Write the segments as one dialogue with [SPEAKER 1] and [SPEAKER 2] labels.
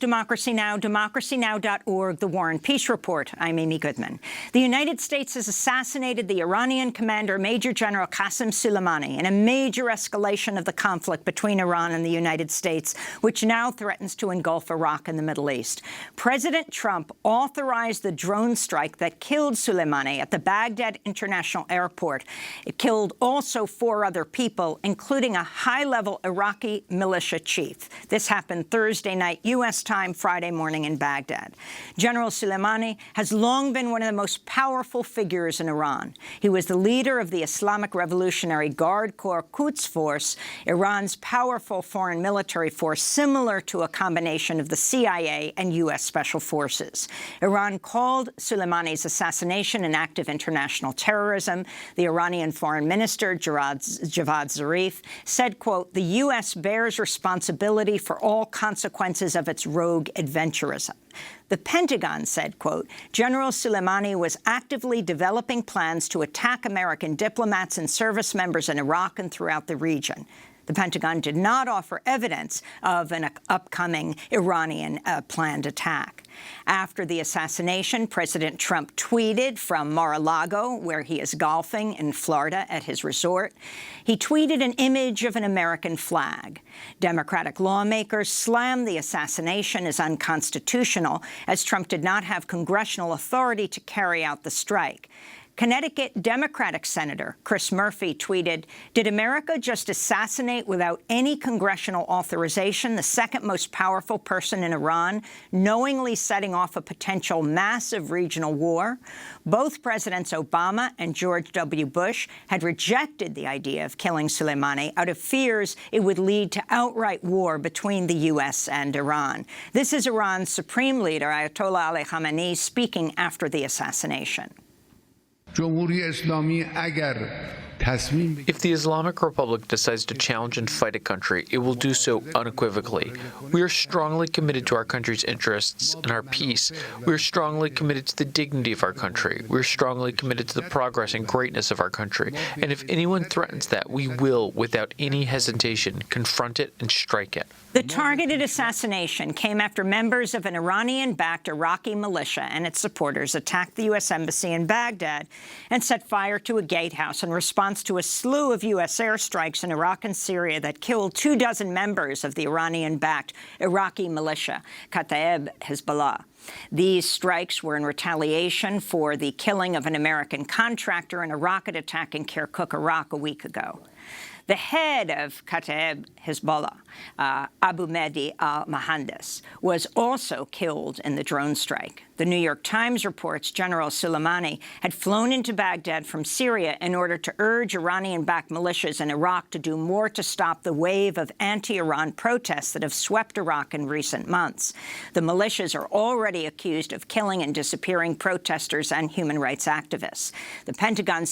[SPEAKER 1] Democracy Now!, democracynow.org, The War and Peace Report. I'm Amy Goodman. The United States has assassinated the Iranian commander, Major General Qassem Soleimani, in a major escalation of the conflict between Iran and the United States, which now threatens to engulf Iraq and the Middle East. President Trump authorized the drone strike that killed Soleimani at the Baghdad International Airport. It killed also 4 other people, including a high-level Iraqi militia chief. This happened Thursday night, U.S. time, Friday morning in Baghdad. General Soleimani has long been one of the most powerful figures in Iran. He was the leader of the Islamic Revolutionary Guard Corps Quds Force, Iran's powerful foreign military force, similar to a combination of the CIA and U.S. Special Forces. Iran called Soleimani's assassination an act of international terrorism. The Iranian foreign minister, Javad Zarif, said, quote, "The U.S. bears responsibility for all consequences of its rogue adventurism." The Pentagon said, quote, "General Soleimani was actively developing plans to attack American diplomats and service members in Iraq and throughout the region." The Pentagon did not offer evidence of an upcoming Iranian planned attack. After the assassination, President Trump tweeted from Mar-a-Lago, where he is golfing in Florida at his resort. He tweeted an image of an American flag. Democratic lawmakers slammed the assassination as unconstitutional, as Trump did not have congressional authority to carry out the strike. Connecticut Democratic Senator Chris Murphy tweeted, "Did America just assassinate without any congressional authorization the second most powerful person in Iran, knowingly setting off a potential massive regional war?" Both Presidents Obama and George W. Bush had rejected the idea of killing Soleimani out of fears it would lead to outright war between the U.S. and Iran. This is Iran's supreme leader, Ayatollah Ali Khamenei, speaking after the assassination.
[SPEAKER 2] If the Islamic Republic decides to challenge and fight a country, it will do so unequivocally. We are strongly committed to our country's interests and our peace. We are strongly committed to the dignity of our country. We are strongly committed to the progress and greatness of our country. And if anyone threatens that, we will, without any hesitation, confront it and strike it.
[SPEAKER 1] The targeted assassination came after members of an Iranian-backed Iraqi militia and its supporters attacked the U.S. Embassy in Baghdad and set fire to a gatehouse in response to a slew of U.S. airstrikes in Iraq and Syria that killed 24 members of the Iranian-backed Iraqi militia, Kataib Hezbollah. These strikes were in retaliation for the killing of an American contractor in a rocket attack in Kirkuk, Iraq, a week ago. The head of Kataib Hezbollah, Abu Mehdi al-Mohandes, was also killed in the drone strike. The New York Times reports General Soleimani had flown into Baghdad from Syria in order to urge Iranian-backed militias in Iraq to do more to stop the wave of anti-Iran protests that have swept Iraq in recent months. The militias are already accused of killing and disappearing protesters and human rights activists. The Pentagon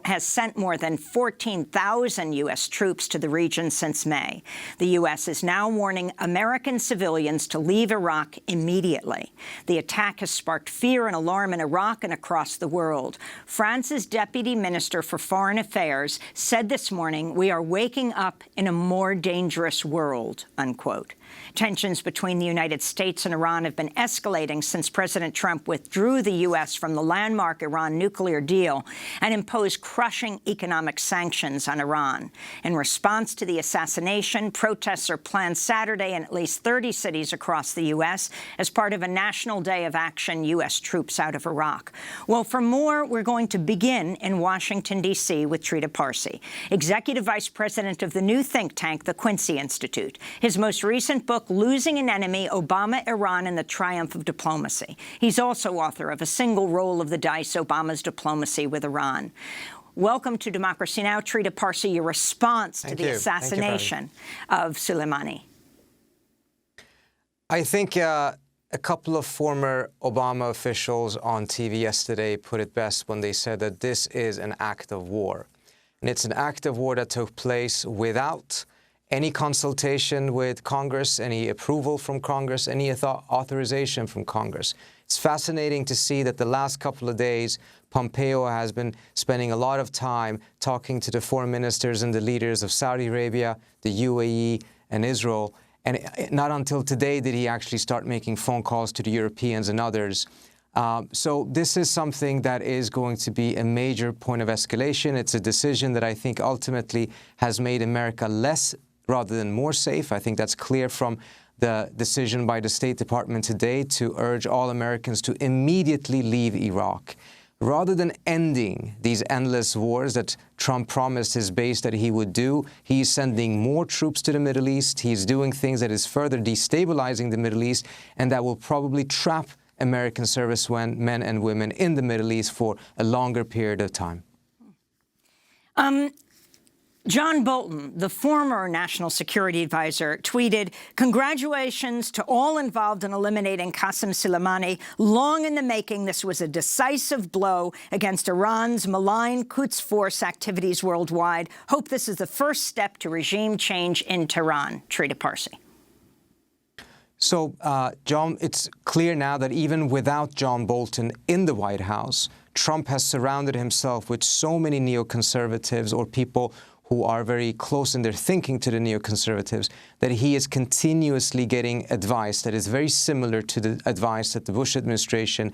[SPEAKER 1] has sent more than 14,000 U.S. troops to the region since May. The U.S. is now warning American civilians to leave Iraq immediately. The attack has sparked fear and alarm in Iraq and across the world. France's Deputy Minister for Foreign Affairs said this morning, "We are waking up in a more dangerous world," unquote. Tensions between the United States and Iran have been escalating since President Trump withdrew the U.S. from the landmark Iran nuclear deal and imposed crushing economic sanctions on Iran. In response to the assassination, protests are planned Saturday in at least 30 cities across the U.S. as part of a national day of action, U.S. troops out of Iraq. Well, for more, we're going to begin in Washington, D.C. with Trita Parsi, Executive Vice President of the new think tank, the Quincy Institute. His most recent book, Losing an Enemy, Obama, Iran, and the Triumph of Diplomacy. He's also author of A Single Roll of the Dice, Obama's Diplomacy with Iran. Welcome to Democracy Now!, Trita Parsi, your response to the assassination of Soleimani.
[SPEAKER 3] I think a couple of former Obama officials on TV yesterday put it best when they said that this is an act of war. And it's an act of war that took place without any consultation with Congress, any approval from Congress, any authorization from Congress. It's fascinating to see that the last couple of days, Pompeo has been spending a lot of time talking to the foreign ministers and the leaders of Saudi Arabia, the UAE, and Israel. And not until today did he actually start making phone calls to the Europeans and others. So this is something that is going to be a major point of escalation. It's a decision that I think ultimately has made America less rather than more safe. I think that's clear from the decision by the State Department today to urge all Americans to immediately leave Iraq. Rather than ending these endless wars that Trump promised his base that he would do, he's sending more troops to the Middle East. He's doing things that is further destabilizing the Middle East and that will probably trap American servicemen and women in the Middle East for a longer period of time.
[SPEAKER 1] John Bolton, the former National Security Advisor, tweeted, "Congratulations to all involved in eliminating Qasem Soleimani. Long in the making, this was a decisive blow against Iran's malign Quds Force activities worldwide. Hope this is the first step to regime change in Tehran." Trita Parsi.
[SPEAKER 3] So, John, it's clear now that even without John Bolton in the White House, Trump has surrounded himself with so many neoconservatives or people who are very close in their thinking to the neoconservatives, that he is continuously getting advice that is very similar to the advice that the Bush administration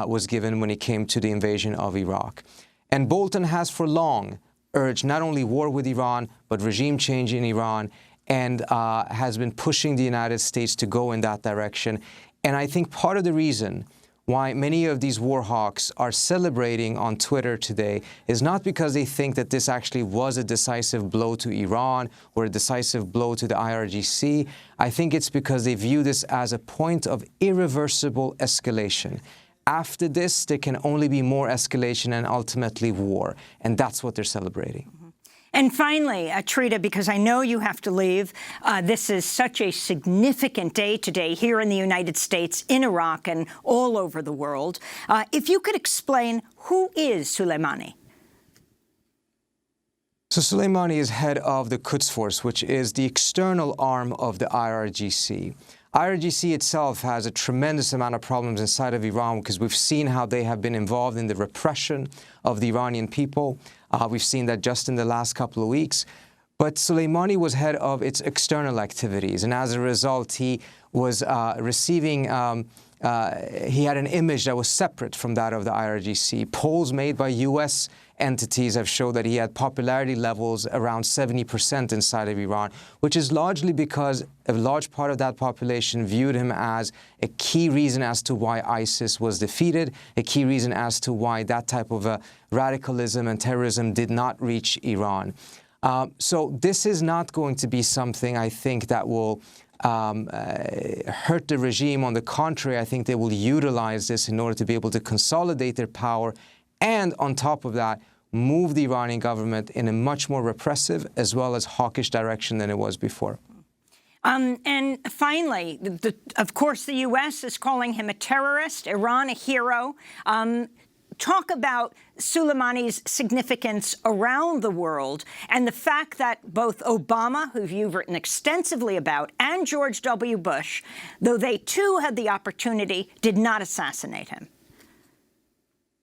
[SPEAKER 3] was given when it came to the invasion of Iraq. And Bolton has for long urged not only war with Iran, but regime change in Iran, and has been pushing the United States to go in that direction. And I think part of the reason why many of these war hawks are celebrating on Twitter today is not because they think that this actually was a decisive blow to Iran or a decisive blow to the IRGC. I think it's because they view this as a point of irreversible escalation. After this, there can only be more escalation and ultimately war. And that's what they're celebrating.
[SPEAKER 1] And finally, Trita, because I know you have to leave, this is such a significant day today here in the United States, in Iraq, and all over the world. If you could explain, who is Soleimani?
[SPEAKER 3] So Soleimani is head of the Quds Force, which is the external arm of the IRGC. IRGC itself has a tremendous amount of problems inside of Iran because we've seen how they have been involved in the repression of the Iranian people. We've seen that just in the last couple of weeks. But Soleimani was head of its external activities, and as a result, he was receiving he had an image that was separate from that of the IRGC. Polls made by U.S. entities have shown that he had popularity levels around 70% inside of Iran, which is largely because a large part of that population viewed him as a key reason as to why ISIS was defeated, a key reason as to why that type of radicalism and terrorism did not reach Iran. So this is not going to be something, I think, that will hurt the regime. On the contrary, I think they will utilize this in order to be able to consolidate their power and, on top of that, move the Iranian government in a much more repressive as well as hawkish direction than it was before.
[SPEAKER 1] And finally, of course, the U.S. is calling him a terrorist, Iran a hero. Talk about Soleimani's significance around the world and the fact that both Obama, who you've written extensively about, and George W. Bush, though they too had the opportunity, did not assassinate him.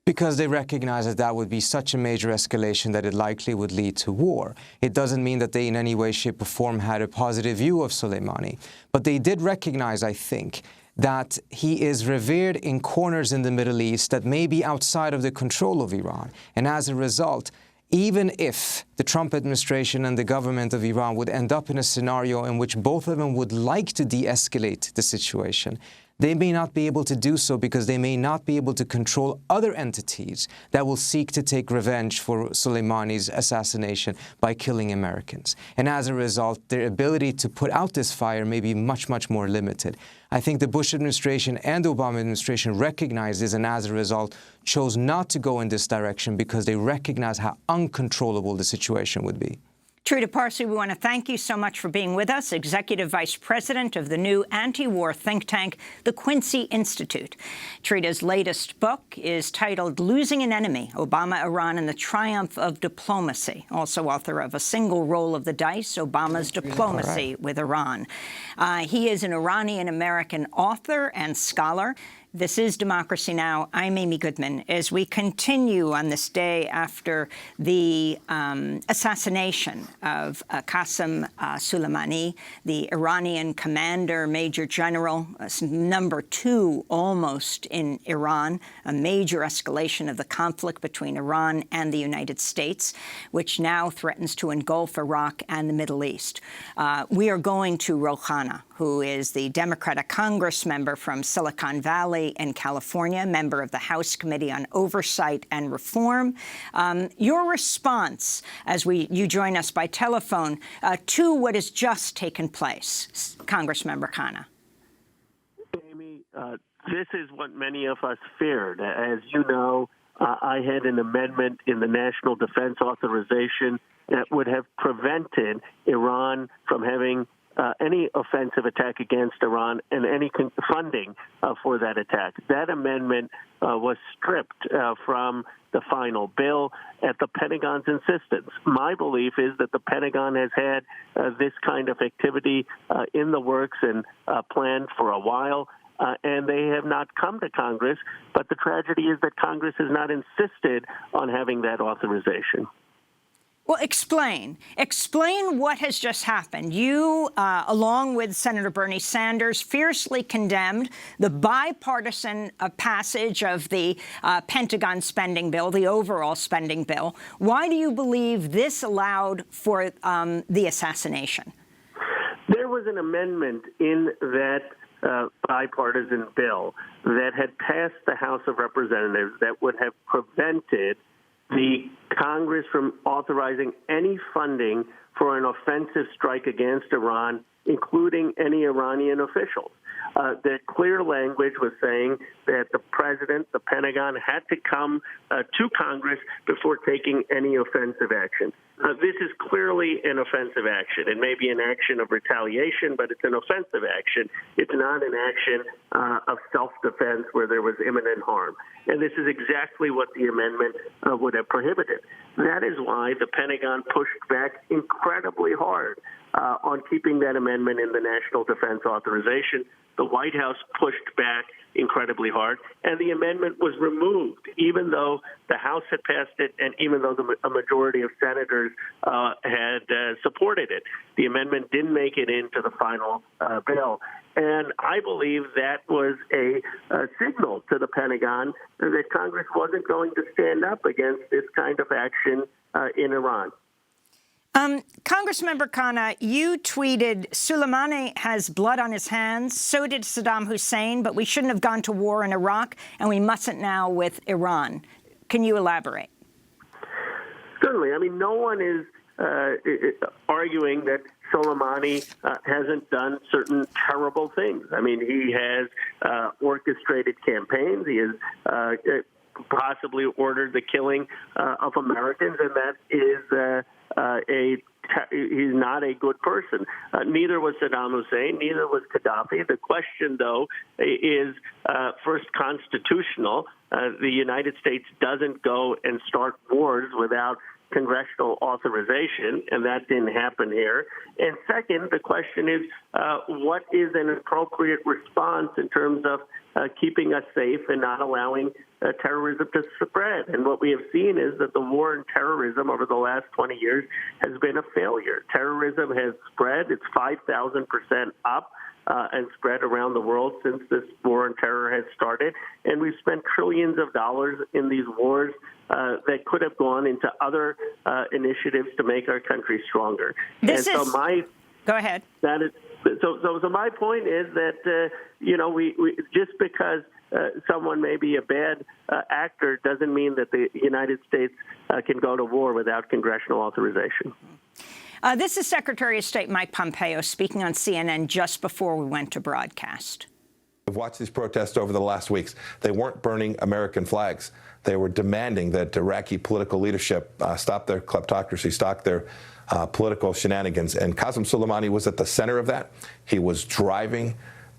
[SPEAKER 3] Because they recognize that that would be such a major escalation that it likely would lead to war. It doesn't mean that they in any way, shape, or form had a positive view of Soleimani. But they did recognize, I think, that he is revered in corners in the Middle East that may be outside of the control of Iran. And as a result, even if the Trump administration and the government of Iran would end up in a scenario in which both of them would like to de-escalate the situation, they may not be able to do so because they may not be able to control other entities that will seek to take revenge for Soleimani's assassination by killing Americans. And as a result, their ability to put out this fire may be much, much more limited. I think the Bush administration and the Obama administration recognized this and as a result chose not to go in this direction because they recognize how uncontrollable the situation would be.
[SPEAKER 1] Trita Parsi, we want to thank you so much for being with us, Executive Vice President of the new anti-war think tank, the Quincy Institute. Trita's latest book is titled Losing an Enemy, Obama, Iran, and the Triumph of Diplomacy, also author of A Single Roll of the Dice, Obama's Diplomacy with Iran. He is an Iranian-American author and scholar. This is Democracy Now! I'm Amy Goodman. As we continue on this day after the assassination of Qasem Soleimani, the Iranian commander, Major General, #2 almost in Iran, a major escalation of the conflict between Iran and the United States, which now threatens to engulf Iraq and the Middle East. We are going to Khanna, who is the Democratic Congressmember from Silicon Valley in California, member of the House Committee on Oversight and Reform. Your response, as you join us by telephone, to what has just taken place, Congressmember Khanna.
[SPEAKER 4] Amy, this is what many of us feared. As you know, I had an amendment in the National Defense Authorization that would have prevented Iran from having any offensive attack against Iran and any funding for that attack. That amendment was stripped from the final bill at the Pentagon's insistence. My belief is that the Pentagon has had this kind of activity in the works and planned for a while, and they have not come to Congress. But the tragedy is that Congress has not insisted on having that authorization.
[SPEAKER 1] Well, explain what has just happened. You, along with Senator Bernie Sanders, fiercely condemned the bipartisan passage of the Pentagon spending bill, the overall spending bill. Why do you believe this allowed for the assassination?
[SPEAKER 4] There was an amendment in that bipartisan bill that had passed the House of Representatives that would have prevented the Congress from authorizing any funding for an offensive strike against Iran, including any Iranian officials. The clear language was saying that the president, the Pentagon, had to come to Congress before taking any offensive action. This is clearly an offensive action. It may be an action of retaliation, but it's an offensive action. It's not an action of self-defense where there was imminent harm. And this is exactly what the amendment would have prohibited. That is why the Pentagon pushed back incredibly hard on keeping that amendment in the National Defense Authorization. The White House pushed back incredibly hard, and the amendment was removed, even though the House had passed it and even though a majority of senators had supported it. The amendment didn't make it into the final bill. And I believe that was a signal to the Pentagon that Congress wasn't going to stand up against this kind of action in Iran.
[SPEAKER 1] Congressmember Khanna, you tweeted, Soleimani has blood on his hands, so did Saddam Hussein, but we shouldn't have gone to war in Iraq, and we mustn't now with Iran. Can you elaborate?
[SPEAKER 4] Certainly. I mean, no one is arguing that Soleimani hasn't done certain terrible things. I mean, he has orchestrated campaigns. He has possibly ordered the killing of Americans, and that is he's not a good person. Neither was Saddam Hussein, neither was Gaddafi. The question, though, is first constitutional. The United States doesn't go and start wars without congressional authorization, and that didn't happen here. And second, the question is, what is an appropriate response in terms of keeping us safe and not allowing terrorism to spread? And what we have seen is that the war on terrorism over the last 20 years has been a failure. Terrorism has spread. It's 5,000% up and spread around the world since this war on terror has started. And we've spent trillions of dollars in these wars that could have gone into other initiatives to make our country stronger.
[SPEAKER 1] Go ahead.
[SPEAKER 4] That is, so my point is that, we just because someone may be a bad actor doesn't mean that the United States can go to war without congressional authorization.
[SPEAKER 1] This is Secretary of State Mike Pompeo speaking on CNN just before we went to broadcast.
[SPEAKER 5] I've watched these protests over the last weeks. They weren't burning American flags. They were demanding that Iraqi political leadership stop their kleptocracy, stop their political shenanigans. And Qasem Soleimani was at the center of that. He was driving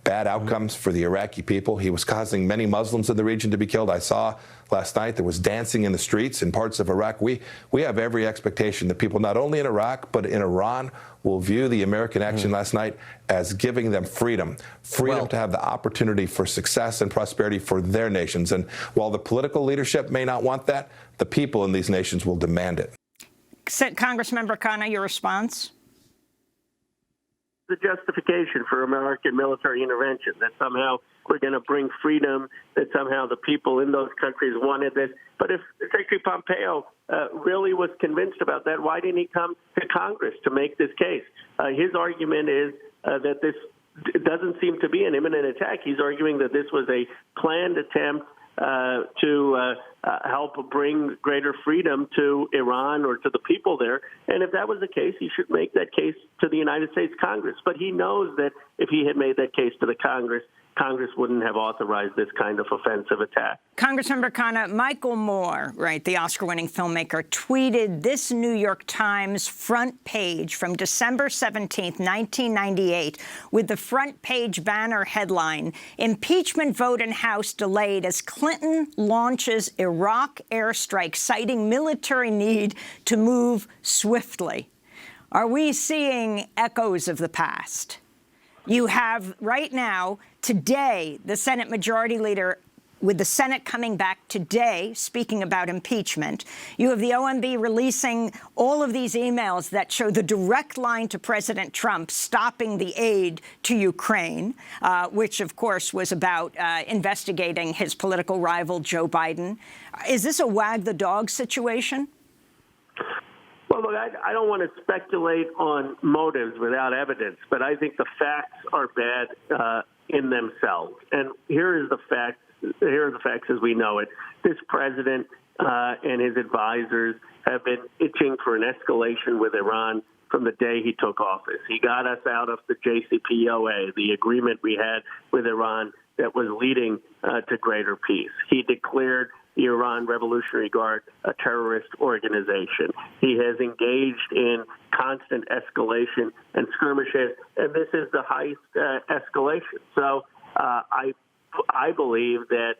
[SPEAKER 5] bad outcomes for the Iraqi people. He was causing many Muslims in the region to be killed. I saw last night there was dancing in the streets in parts of Iraq. We have every expectation that people not only in Iraq but in Iran will view the American action last night as giving them freedom to have the opportunity for success and prosperity for their nations. And while the political leadership may not want that, the people in these nations will demand it.
[SPEAKER 1] Congressmember Khanna, your response?
[SPEAKER 4] The justification for American military intervention, that somehow we're going to bring freedom, that somehow the people in those countries wanted this. But if Secretary Pompeo really was convinced about that, why didn't he come to Congress to make this case? His argument is that this doesn't seem to be an imminent attack. He's arguing that this was a planned attempt to help bring greater freedom to Iran or to the people there. And if that was the case, he should make that case to the United States Congress. But he knows that if he had made that case to the Congress, Congress wouldn't have authorized this kind of offensive attack.
[SPEAKER 1] Congressmember Khanna, Michael Moore, right, the Oscar-winning filmmaker, tweeted this New York Times front page from December 17th, 1998, with the front page banner headline, "Impeachment vote in House delayed as Clinton launches Iraq airstrike, citing military need to move swiftly." Are we seeing echoes of the past? You have right now, today, the Senate Majority Leader, with the Senate coming back today, speaking about impeachment. You have the OMB releasing all of these emails that show the direct line to President Trump stopping the aid to Ukraine, which, of course, was about investigating his political rival, Joe Biden. Is this a wag the dog situation?
[SPEAKER 4] Well, look, I don't want to speculate on motives without evidence, but I think the facts are bad in themselves. And here are the facts as we know it. This president and his advisors have been itching for an escalation with Iran from the day he took office. He got us out of the JCPOA, the agreement we had with Iran that was leading to greater peace. He declared the Iran Revolutionary Guard a terrorist organization. He has engaged in constant escalation and skirmishes, and this is the highest escalation. So I believe that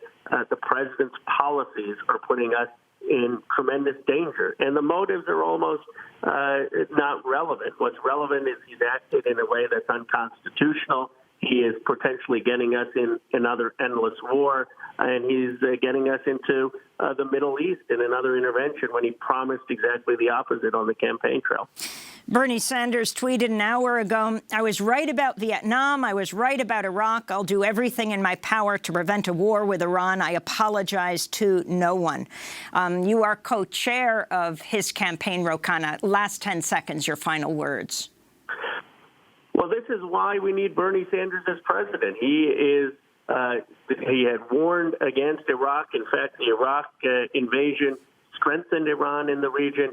[SPEAKER 4] the president's policies are putting us in tremendous danger, and the motives are almost not relevant. What's relevant is he's acted in a way that's unconstitutional. He is potentially getting us in another endless war, and he's getting us into the Middle East in another intervention when he promised exactly the opposite on the campaign trail.
[SPEAKER 1] Bernie Sanders tweeted an hour ago, "I was right about Vietnam. I was right about Iraq. I'll do everything in my power to prevent a war with Iran. I apologize to no one." You are co-chair of his campaign, Ro Khanna. Last 10 seconds, your final words.
[SPEAKER 4] Well, this is why we need Bernie Sanders as president. He had warned against Iraq. In fact, the Iraq invasion strengthened Iran in the region.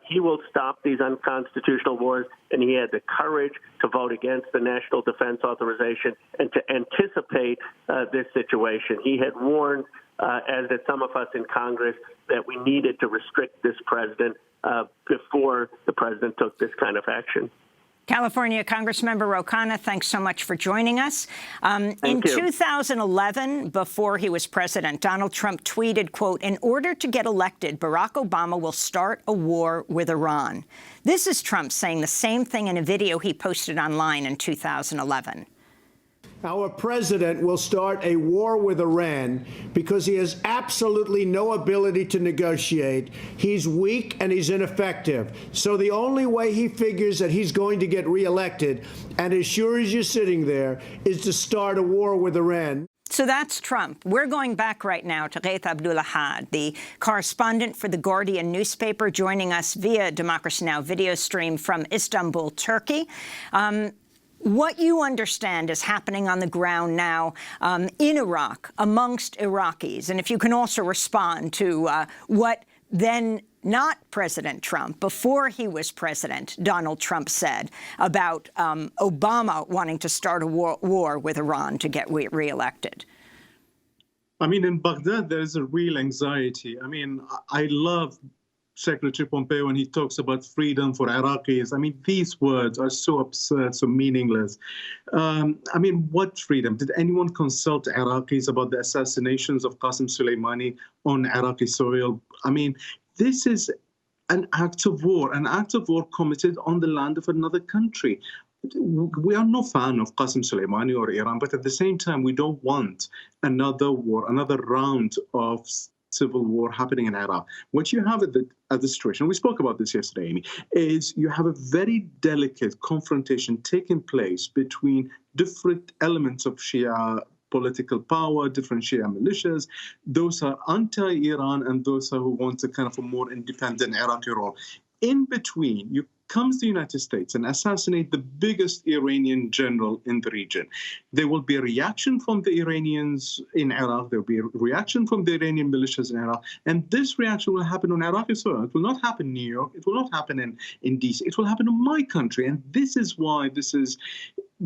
[SPEAKER 4] He will stop these unconstitutional wars, and he had the courage to vote against the National Defense Authorization and to anticipate this situation. He had warned, as did some of us in Congress, that we needed to restrict this president before the president took this kind of action.
[SPEAKER 1] California Congressmember Ro Khanna, thanks so much for joining us. In 2011, before he was president, Donald Trump tweeted, quote, "In order to get elected, Barack Obama will start a war with Iran." This is Trump saying the same thing in a video he posted online in 2011.
[SPEAKER 6] Our president will start a war with Iran because he has absolutely no ability to negotiate. He's weak and he's ineffective. So the only way he figures that he's going to get reelected, and as sure as you're sitting there, is to start a war with Iran.
[SPEAKER 1] So that's Trump. We're going back right now to Ghaith Abdul-Ahad, the correspondent for The Guardian newspaper, joining us via Democracy Now! Video stream from Istanbul, Turkey. What you understand is happening on the ground now in Iraq amongst Iraqis, and if you can also respond to what then not President Trump, before he was president, Donald Trump said about Obama wanting to start a war with Iran to get reelected.
[SPEAKER 7] I mean, in Baghdad, there is a real anxiety. I mean, I love Secretary Pompeo when he talks about freedom for Iraqis. I mean, these words are so absurd, so meaningless. I mean, what freedom? Did anyone consult Iraqis about the assassinations of Qasem Soleimani on Iraqi soil? I mean, this is an act of war committed on the land of another country. We are no fan of Qasem Soleimani or Iran, but at the same time, we don't want another war, another round of civil war happening in Iraq. What you have at the situation, we spoke about this yesterday, Amy, is you have a very delicate confrontation taking place between different elements of Shia political power, different Shia militias. Those are anti-Iran and those are who want a kind of a more independent Iraqi role. In between, comes the United States and assassinate the biggest Iranian general in the region. There will be a reaction from the Iranians in Iraq. There will be a reaction from the Iranian militias in Iraq. And this reaction will happen on Iraqi soil. It will not happen in New York. It will not happen in D.C. It will happen in my country. And this is why this is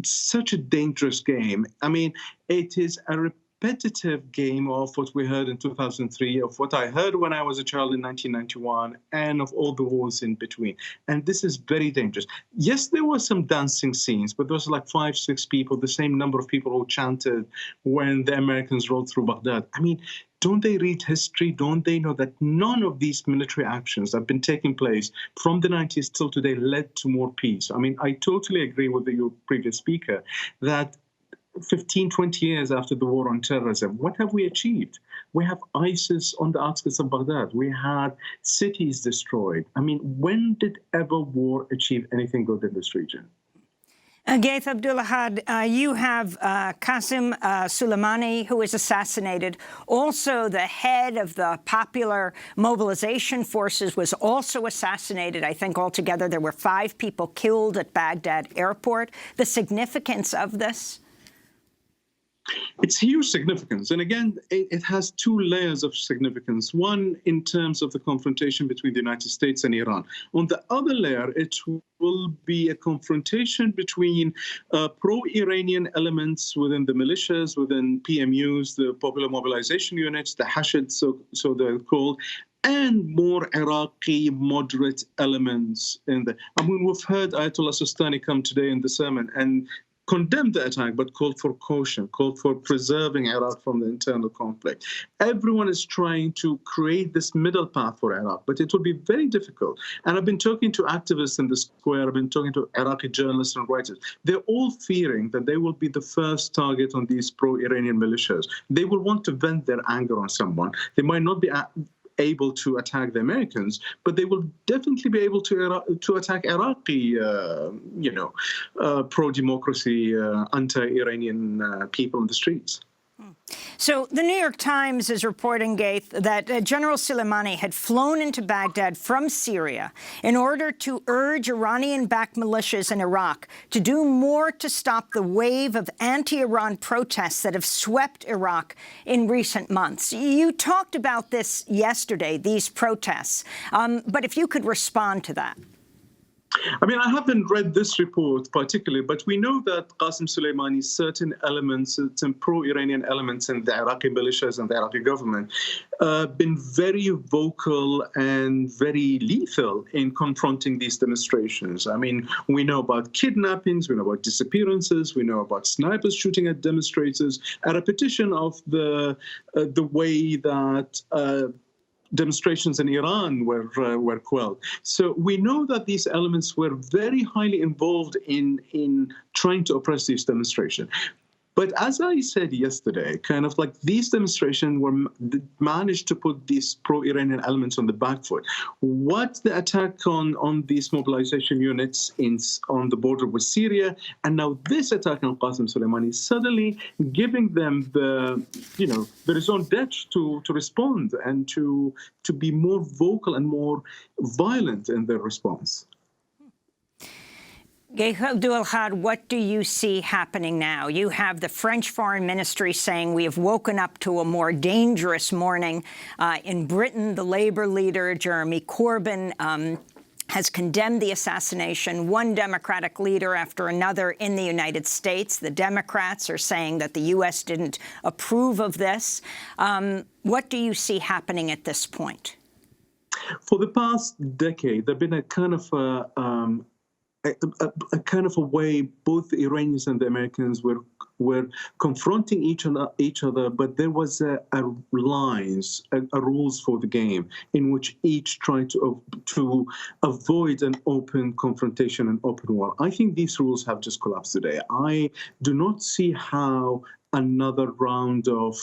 [SPEAKER 7] such a dangerous game. I mean, it is a repetitive game of what we heard in 2003, of what I heard when I was a child in 1991, and of all the wars in between. And this is very dangerous. Yes, there were some dancing scenes, but there was like 5, 6 people, the same number of people who chanted when the Americans rolled through Baghdad. I mean, don't they read history? Don't they know that none of these military actions that have been taking place from the 90s till today led to more peace? I mean, I totally agree with your previous speaker that 15, 20 years after the war on terrorism, what have we achieved? We have ISIS on the outskirts of Baghdad. We had cities destroyed. I mean, when did ever war achieve anything good in this region?
[SPEAKER 1] Ghaith Abdul-Ahad, you have Qasem Soleimani, who was assassinated. Also, the head of the Popular Mobilization Forces was also assassinated. I think altogether there were 5 people killed at Baghdad airport. The significance of this?
[SPEAKER 7] It's huge significance. And again, it has 2 layers of significance. One, in terms of the confrontation between the United States and Iran. On the other layer, it will be a confrontation between pro-Iranian elements within the militias, within PMUs, the Popular Mobilization Units, the Hashd, so they're called, and more Iraqi moderate elements in the. I mean, we've heard Ayatollah Sistani come today in the sermon and condemned the attack, but called for caution, called for preserving Iraq from the internal conflict. Everyone is trying to create this middle path for Iraq, but it will be very difficult. And I've been talking to activists in the square, I've been talking to Iraqi journalists and writers. They're all fearing that they will be the first target on these pro-Iranian militias. They will want to vent their anger on someone. They might not be able to attack the Americans, but they will definitely be able to attack Iraqi, pro-democracy, anti-Iranian people in the streets.
[SPEAKER 1] So the New York Times is reporting, Ghaith, that General Soleimani had flown into Baghdad from Syria in order to urge Iranian-backed militias in Iraq to do more to stop the wave of anti-Iran protests that have swept Iraq in recent months. You talked about this yesterday, these protests, but if you could respond to that.
[SPEAKER 7] I mean, I haven't read this report particularly, but we know that Qasem Soleimani, certain elements, certain pro-Iranian elements in the Iraqi militias and the Iraqi government, been very vocal and very lethal in confronting these demonstrations. I mean, we know about kidnappings, we know about disappearances, we know about snipers shooting at demonstrators, a repetition of the way that demonstrations in Iran were quelled. So we know that these elements were very highly involved in trying to oppress these demonstrations. But as I said yesterday, kind of like these demonstrations managed to put these pro-Iranian elements on the back foot. What the attack on these mobilization units on the border with Syria, and now this attack on Qasem Soleimani, suddenly giving them the raison d'etre to respond and to be more vocal and more violent in their response.
[SPEAKER 1] Ghaith Abdul-Ahad, what do you see happening now? You have the French Foreign Ministry saying we have woken up to a more dangerous morning. In Britain, the Labour leader, Jeremy Corbyn, has condemned the assassination. One Democratic leader after another in the United States. The Democrats are saying that the U.S. didn't approve of this. What do you see happening at this point?
[SPEAKER 7] For the past decade, there's been a kind of a kind of a way both the Iranians and the Americans were confronting each other, but there was a rules for the game in which each tried to avoid an open confrontation and open war. I think these rules have just collapsed today. I do not see how another round of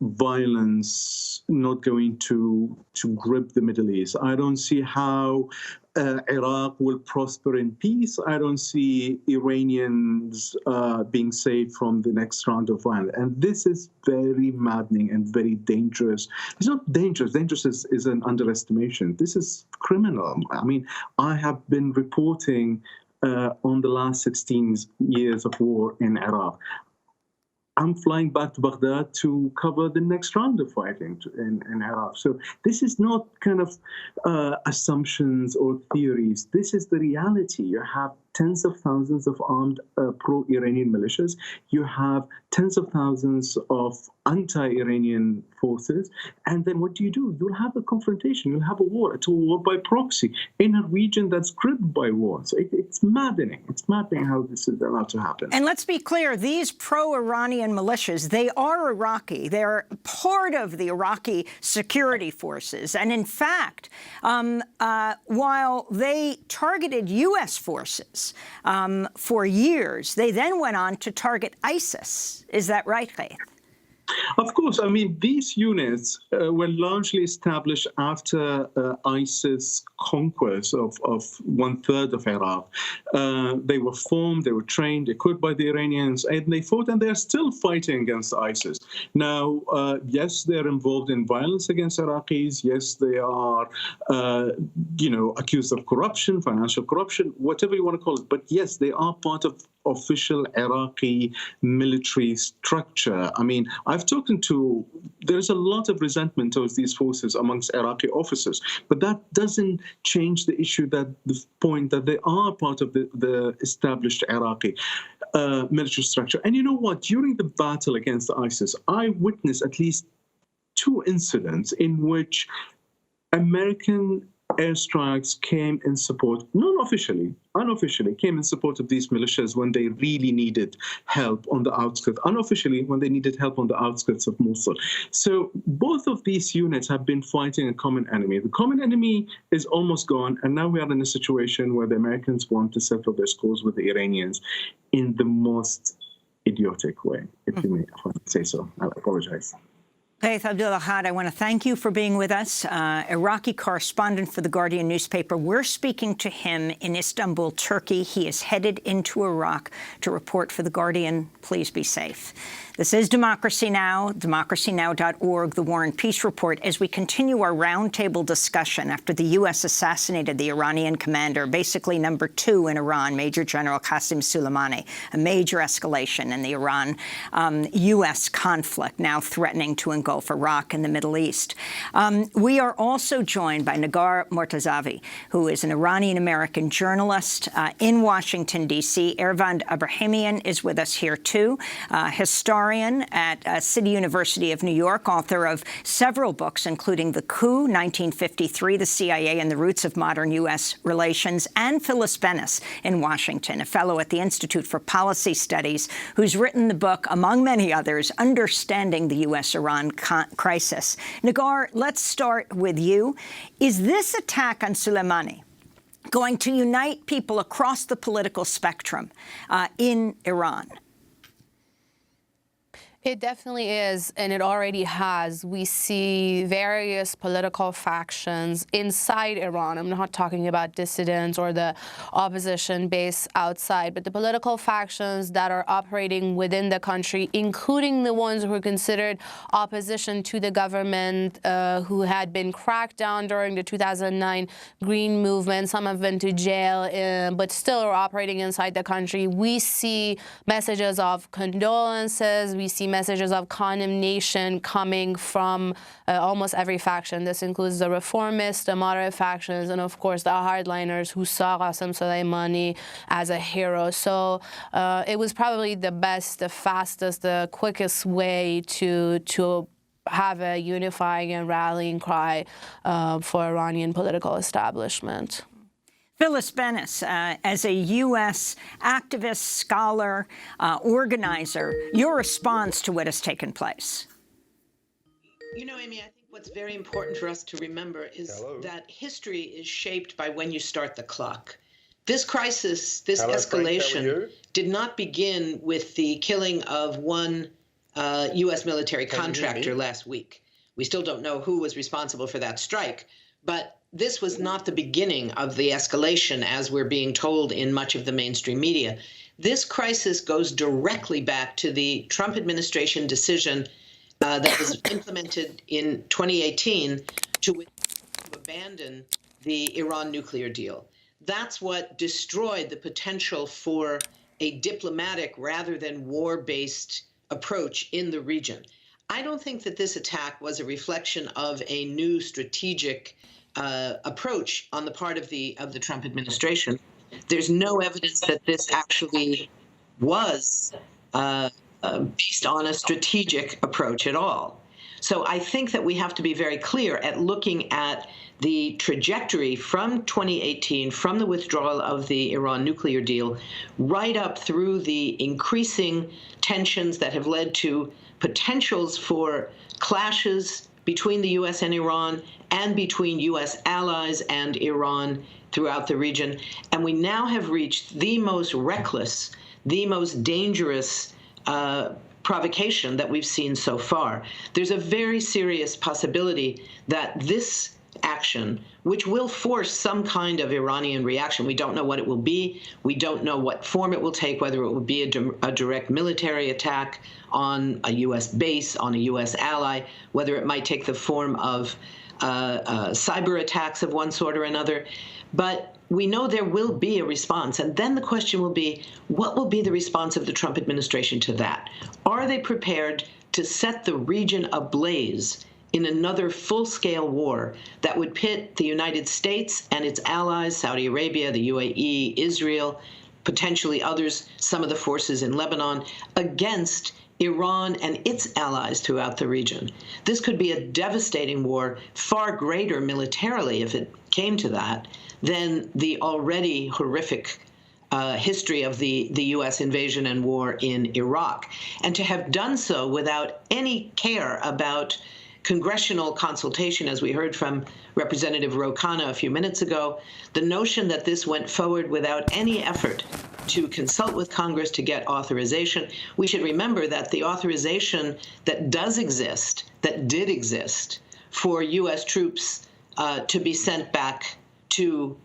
[SPEAKER 7] violence not going to grip the Middle East. I don't see how Iraq will prosper in peace. I don't see Iranians being saved from the next round of violence. And this is very maddening and very dangerous. It's not dangerous. Dangerous is an underestimation. This is criminal. I mean, I have been reporting on the last 16 years of war in Iraq. I'm flying back to Baghdad to cover the next round of fighting in Iraq. So this is not kind of assumptions or theories. This is the reality. You have tens of thousands of armed pro-Iranian militias. You have tens of thousands of anti-Iranian forces. And then what do? You'll have a confrontation. You'll have a war. It's a war by proxy in a region that's gripped by war. So it's maddening. It's maddening how this is allowed to happen.
[SPEAKER 1] And let's be clear, these pro-Iranian militias, they are Iraqi. They're part of the Iraqi security forces. And in fact, while they targeted U.S. forces for years, they then went on to target ISIS. Is that right, Ghaith?
[SPEAKER 7] Of course. I mean, these units were largely established after ISIS conquest of 1/3 of Iraq. They were formed, they were trained, equipped by the Iranians, and they fought, and they're still fighting against ISIS. Now, yes, they're involved in violence against Iraqis. Yes, they are, accused of corruption, financial corruption, whatever you want to call it. But yes, they are part of official Iraqi military structure. I mean, there's a lot of resentment towards these forces amongst Iraqi officers, but that doesn't change the point that they are part of the established Iraqi military structure. And you know what? During the battle against ISIS, I witnessed at least 2 incidents in which American airstrikes came in support, unofficially came in support of these militias when they really needed help on the outskirts, unofficially when they needed help on the outskirts of Mosul. So both of these units have been fighting a common enemy. The common enemy is almost gone, and now we are in a situation where the Americans want to settle their scores with the Iranians in the most idiotic way, if you may say so. I apologize.
[SPEAKER 1] Ghaith Abdul-Ahad, I want to thank you for being with us. Iraqi correspondent for The Guardian newspaper. We're speaking to him in Istanbul, Turkey. He is headed into Iraq to report for The Guardian. Please be safe. This is Democracy Now!, democracynow.org, The War and Peace Report, as we continue our roundtable discussion after the U.S. assassinated the Iranian commander, basically number 2 in Iran, Major General Qassem Soleimani, a major escalation in the Iran-U.S. conflict, now threatening to engulf Iraq and the Middle East. We are also joined by Negar Mortazavi, who is an Iranian-American journalist in Washington, D.C. Ervand Abrahamian is with us here, too, historian at City University of New York, author of several books, including The Coup, 1953, The CIA and the Roots of Modern U.S. Relations, and Phyllis Bennis in Washington, a fellow at the Institute for Policy Studies, who's written the book, among many others, Understanding the U.S.-Iran Crisis. Negar, let's start with you. Is this attack on Soleimani going to unite people across the political spectrum in Iran?
[SPEAKER 8] It definitely is, and it already has. We see various political factions inside Iran. I'm not talking about dissidents or the opposition base outside, but the political factions that are operating within the country, including the ones who are considered opposition to the government, who had been cracked down during the 2009 Green Movement. Some have been to jail, but still are operating inside the country. We see messages of condolences. We see messages of condemnation coming from almost every faction. This includes the reformists, the moderate factions, and of course the hardliners who saw Qasem Soleimani as a hero. So it was probably the best, the fastest, the quickest way to have a unifying and rallying cry for Iranian political establishment.
[SPEAKER 1] Phyllis Bennis, as a U.S. activist, scholar, organizer, your response to what has taken place?
[SPEAKER 9] You know, Amy, I think what's very important for us to remember is that history is shaped by when you start the clock. This crisis, this escalation, did not begin with the killing of one U.S. military contractor last week. We still don't know who was responsible for that strike, but this was not the beginning of the escalation as we're being told in much of the mainstream media. This crisis goes directly back to the Trump administration decision that was implemented in 2018 to abandon the Iran nuclear deal. That's what destroyed the potential for a diplomatic rather than war-based approach in the region. I don't think that this attack was a reflection of a new strategic approach on the part of the Trump administration. There's no evidence that this actually was based on a strategic approach at all. So I think that we have to be very clear at looking at the trajectory from 2018, from the withdrawal of the Iran nuclear deal, right up through the increasing tensions that have led to potentials for clashes between the U.S. and Iran and between U.S. allies and Iran throughout the region. And we now have reached the most reckless, the most dangerous provocation that we've seen so far. There's a very serious possibility that this action, which will force some kind of Iranian reaction, we don't know what it will be, we don't know what form it will take, whether it will be a direct military attack on a U.S. base, on a U.S. ally, whether it might take the form of cyber attacks of one sort or another. But we know there will be a response. And then the question will be, what will be the response of the Trump administration to that? Are they prepared to set the region ablaze in another full-scale war that would pit the United States and its allies, Saudi Arabia, the UAE, Israel, potentially others, some of the forces in Lebanon, against Iran and its allies throughout the region? This could be a devastating war, far greater militarily if it came to that, than the already horrific history of the U.S. invasion and war in Iraq. And to have done so without any care about congressional consultation, as we heard from Representative Ro Khanna a few minutes ago, the notion that this went forward without any effort to consult with Congress to get authorization. We should remember that the authorization that does exist, that did exist, for U.S. troops to be sent back to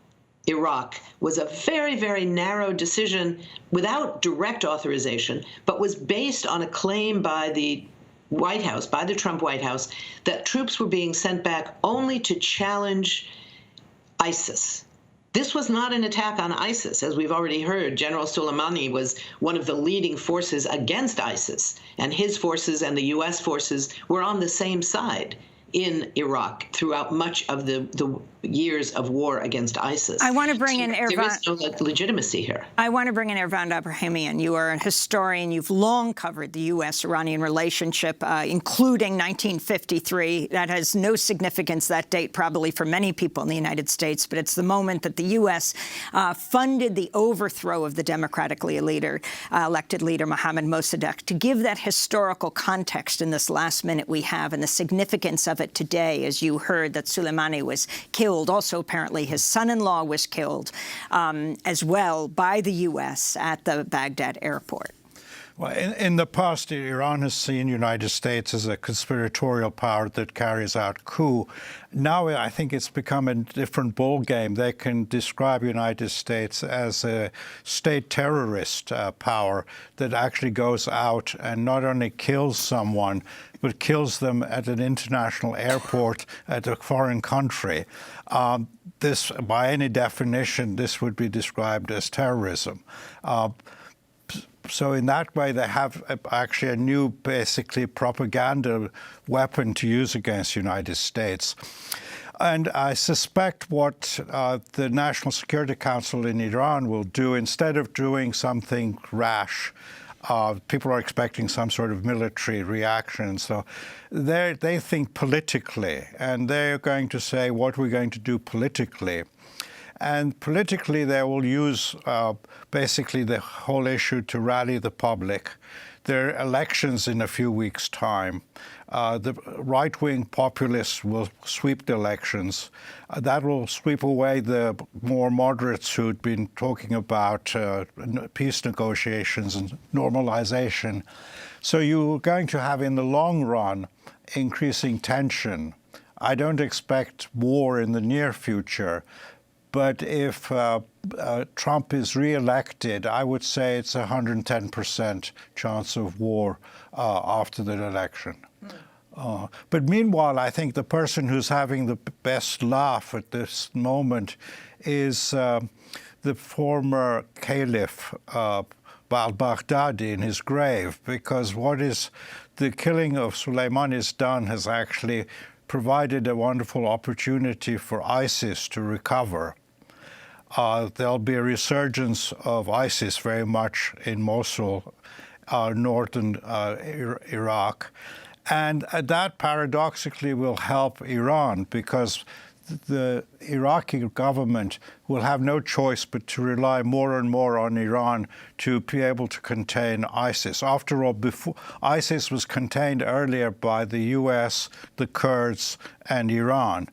[SPEAKER 9] Iraq was a very, very narrow decision without direct authorization, but was based on a claim by the White House, by the Trump White House, that troops were being sent back only to challenge ISIS. This was not an attack on ISIS. As we've already heard, General Soleimani was one of the leading forces against ISIS, and his forces and the U.S. forces were on the same side in Iraq throughout much of the years of war against ISIS.
[SPEAKER 1] I want to bring in Irvan.
[SPEAKER 9] There is no legitimacy here.
[SPEAKER 1] I want to bring in Irvan Abrahamian. You are a historian. You've long covered the U.S.-Iranian relationship, including 1953. That has no significance, that date, probably for many people in the United States, but it's the moment that the U.S. Funded the overthrow of the democratically elected leader, Mohammad Mossadegh. To give that historical context in this last minute we have and the significance of it today, as you heard, that Soleimani was killed. Also, apparently, his son-in-law was killed as well by the U.S. at the Baghdad airport.
[SPEAKER 10] Well, in the past, Iran has seen the United States as a conspiratorial power that carries out coup. Now I think it's become a different ballgame. They can describe the United States as a state terrorist power that actually goes out and not only kills someone, but kills them at an international airport at a foreign country. This, by any definition, this would be described as terrorism. So in that way, they have actually a new, basically, propaganda weapon to use against the United States. And I suspect what the National Security Council in Iran will do, instead of doing something rash, People are expecting some sort of military reaction. So they think politically, and they're going to say what we're going to do politically. And politically, they will use basically the whole issue to rally the public. There are elections in a few weeks' time. The right-wing populists will sweep the elections. That will sweep away the more moderates who'd been talking about peace negotiations and normalization. So you're going to have, in the long run, increasing tension. I don't expect war in the near future. But if Trump is re-elected, I would say it's a 110% chance of war after the election. But meanwhile, I think the person who's having the best laugh at this moment is the former caliph al-Baghdadi in his grave, because what is the killing of Soleimani's done has actually provided a wonderful opportunity for ISIS to recover. There'll be a resurgence of ISIS very much in Mosul, northern Iraq. And that paradoxically will help Iran, because the Iraqi government will have no choice but to rely more and more on Iran to be able to contain ISIS. After all, ISIS was contained earlier by the US, the Kurds, and Iran.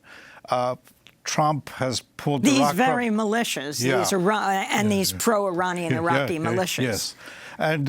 [SPEAKER 10] Trump has pulled the
[SPEAKER 1] These very militias, these pro-Iranian Iraqi militias.
[SPEAKER 10] Yes. And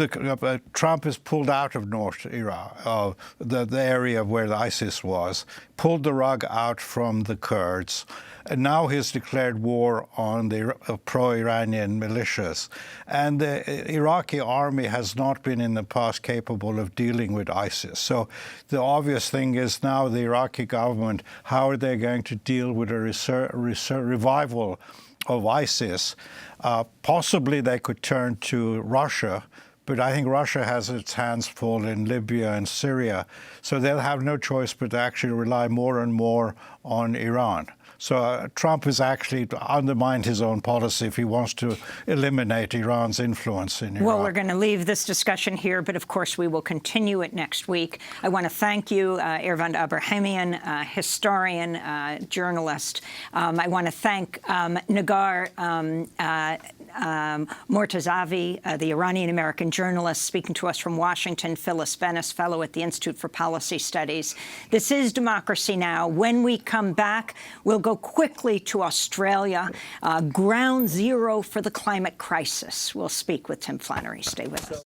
[SPEAKER 10] Trump has pulled out of North Iraq, the area where the ISIS was, pulled the rug out from the Kurds, and now he's declared war on the pro-Iranian militias. And the Iraqi army has not been in the past capable of dealing with ISIS. So the obvious thing is now the Iraqi government, how are they going to deal with a revival of ISIS? Possibly they could turn to Russia, but I think Russia has its hands full in Libya and Syria, so they'll have no choice but to actually rely more and more on Iran. So Trump has actually undermined his own policy if he wants to eliminate Iran's influence in Iraq.
[SPEAKER 1] Well, we're going to leave this discussion here, but of course we will continue it next week. I want to thank you, Irvan Abrahamian, historian, journalist. I want to thank Negar Mortazavi, the Iranian-American journalist, speaking to us from Washington, Phyllis Bennis, fellow at the Institute for Policy Studies. This is Democracy Now! When we come back, we'll go quickly to Australia, ground zero for the climate crisis. We'll speak with Tim Flannery. Stay with us.